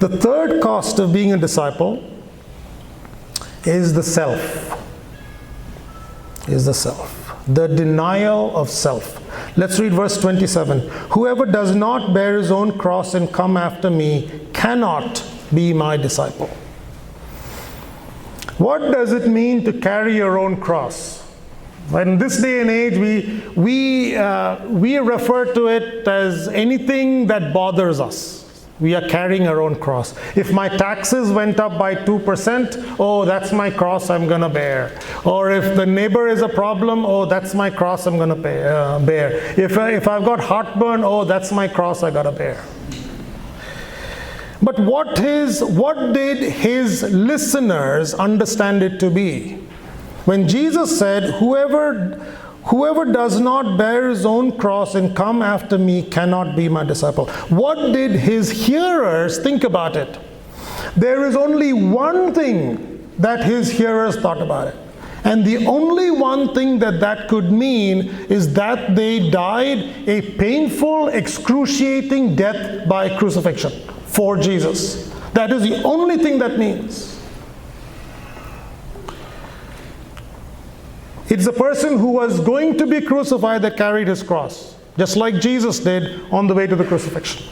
The third cost of being a disciple is the self. The denial of self. Let's read verse 27. Whoever does not bear his own cross and come after me cannot be my disciple. What does it mean to carry your own cross? In this day and age, we refer to it as anything that bothers us. We are carrying our own cross. If my taxes went up by 2%, oh, that's my cross I'm going to bear. Or if the neighbor is a problem, oh, that's my cross I'm going to bear. If I've got heartburn, oh, that's my cross I got to bear. But what did his listeners understand it to be? When Jesus said, Whoever does not bear his own cross and come after me cannot be my disciple. What did his hearers think about it? There is only one thing that his hearers thought about it. And the only one thing that could mean is that they died a painful, excruciating death by crucifixion for Jesus. That is the only thing that means. It's the person who was going to be crucified that carried his cross, just like Jesus did on the way to the crucifixion.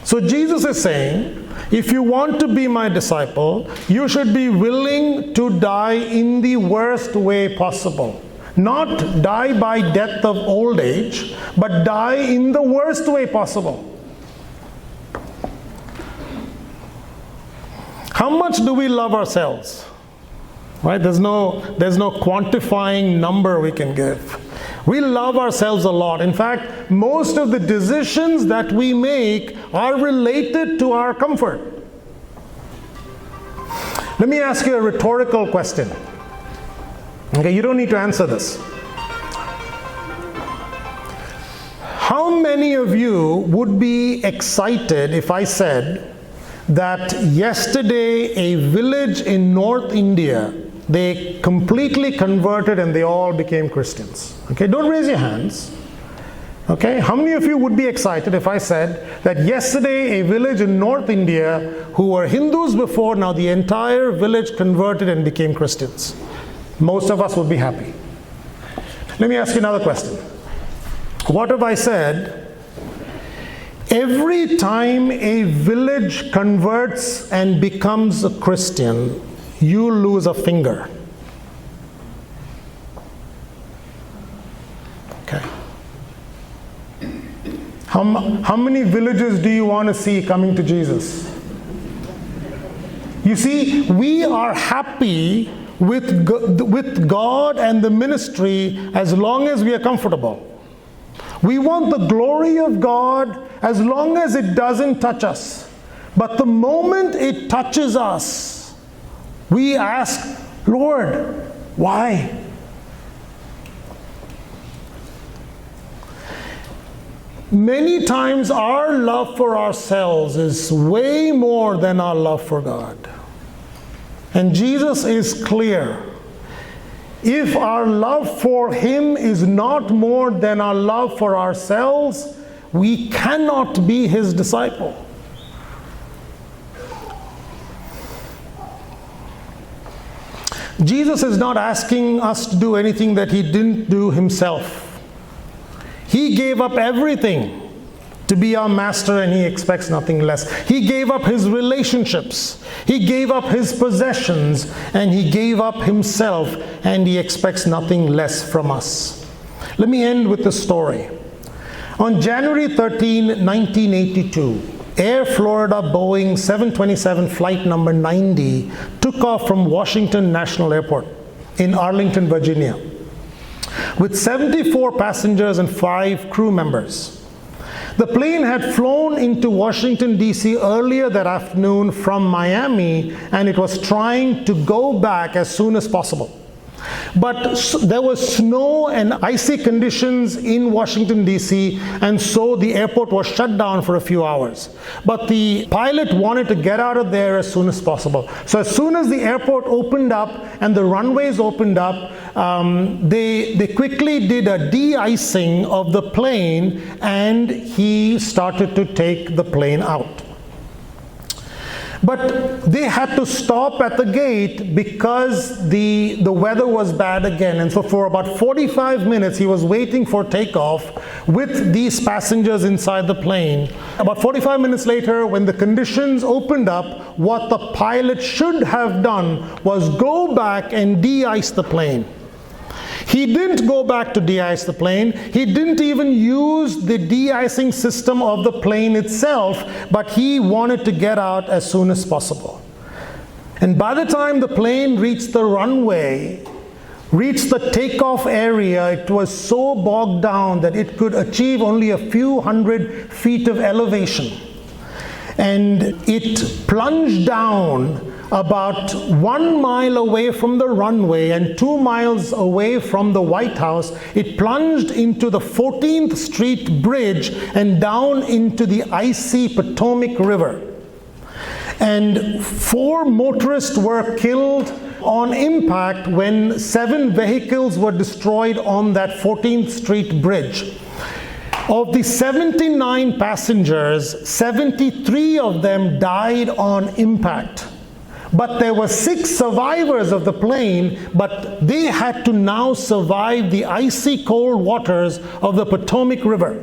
So Jesus is saying, if you want to be my disciple, you should be willing to die in the worst way possible. Not die by death of old age, but die in the worst way possible. How much do we love ourselves? Right? There's no quantifying number we can give. We love ourselves a lot. In fact, most of the decisions that we make are related to our comfort. Let me ask you a rhetorical question. Okay, you don't need to answer this. How many of you would be excited if I said that yesterday a village in North India, they completely converted and they all became Christians? Okay, don't raise your hands. Okay, how many of you would be excited if I said that yesterday a village in North India who were Hindus before, now the entire village converted and became Christians? Most of us would be happy. Let me ask you another question. What if I said, every time a village converts and becomes a Christian, you lose a finger? Okay. How many villages do you want to see coming to Jesus? You see, we are happy with God and the ministry as long as we are comfortable. We want the glory of God as long as it doesn't touch us. But the moment it touches us, we ask, Lord, why? Many times our love for ourselves is way more than our love for God. And Jesus is clear. If our love for Him is not more than our love for ourselves, we cannot be His disciple. Jesus is not asking us to do anything that He didn't do Himself. He gave up everything to be our master, and He expects nothing less. He gave up His relationships. He gave up His possessions, and He gave up Himself, and He expects nothing less from us. Let me end with the story. On January 13, 1982, Air Florida Boeing 727 flight number 90 took off from Washington National Airport in Arlington, Virginia, with 74 passengers and 5 crew members. The plane had flown into Washington, D.C. earlier that afternoon from Miami, and it was trying to go back as soon as possible. But there was snow and icy conditions in Washington, D.C., and so the airport was shut down for a few hours. But the pilot wanted to get out of there as soon as possible. So as soon as the airport opened up and the runways opened up, they quickly did a de-icing of the plane, and he started to take the plane out. But they had to stop at the gate because the weather was bad again. And so for about 45 minutes, he was waiting for takeoff with these passengers inside the plane. About 45 minutes later, when the conditions opened up, what the pilot should have done was go back and de-ice the plane. He didn't go back to de-ice the plane. He didn't even use the de-icing system of the plane itself, but he wanted to get out as soon as possible. And by the time the plane reached the runway, reached the takeoff area, it was so bogged down that it could achieve only a few hundred feet of elevation. And it plunged down about 1 mile away from the runway and 2 miles away from the White House. It plunged into the 14th Street Bridge and down into the icy Potomac River. And 4 motorists were killed on impact when 7 vehicles were destroyed on that 14th Street Bridge. Of the 79 passengers, 73 of them died on impact. But there were 6 survivors of the plane, but they had to now survive the icy cold waters of the Potomac River.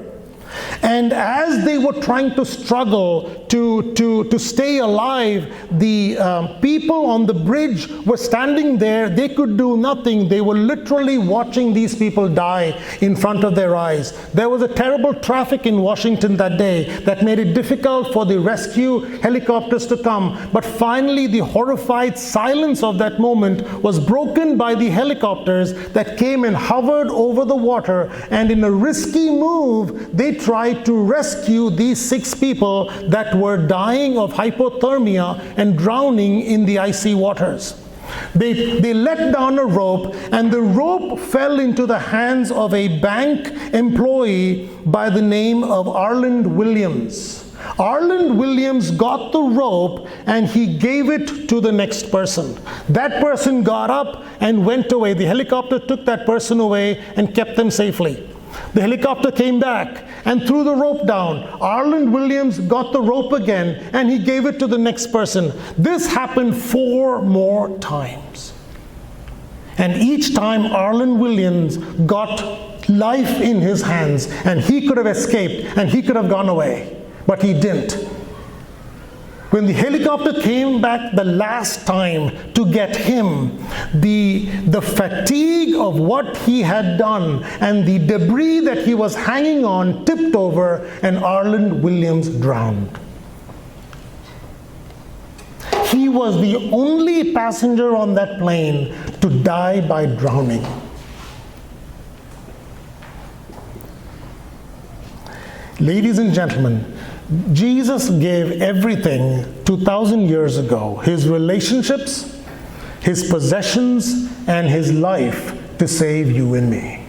And as they were trying to struggle to stay alive, the people on the bridge were standing there. They could do nothing. They were literally watching these people die in front of their eyes. There was a terrible traffic in Washington that day that made it difficult for the rescue helicopters to come. But finally, the horrified silence of that moment was broken by the helicopters that came and hovered over the water. And in a risky move, they tried to rescue these 6 people that were dying of hypothermia and drowning in the icy waters. They let down a rope, and the rope fell into the hands of a bank employee by the name of Arland Williams. Arland Williams got the rope and he gave it to the next person. That person got up and went away. The helicopter took that person away and kept them safely. The helicopter came back and threw the rope down. Arland Williams got the rope again and he gave it to the next person. This happened 4 more times. And each time Arland Williams got life in his hands, and he could have escaped and he could have gone away, but he didn't. When the helicopter came back the last time to get him, the fatigue of what he had done and the debris that he was hanging on tipped over, and Arland Williams drowned. He was the only passenger on that plane to die by drowning. Ladies and gentlemen, Jesus gave everything 2,000 years ago, his relationships, his possessions, and his life to save you and me.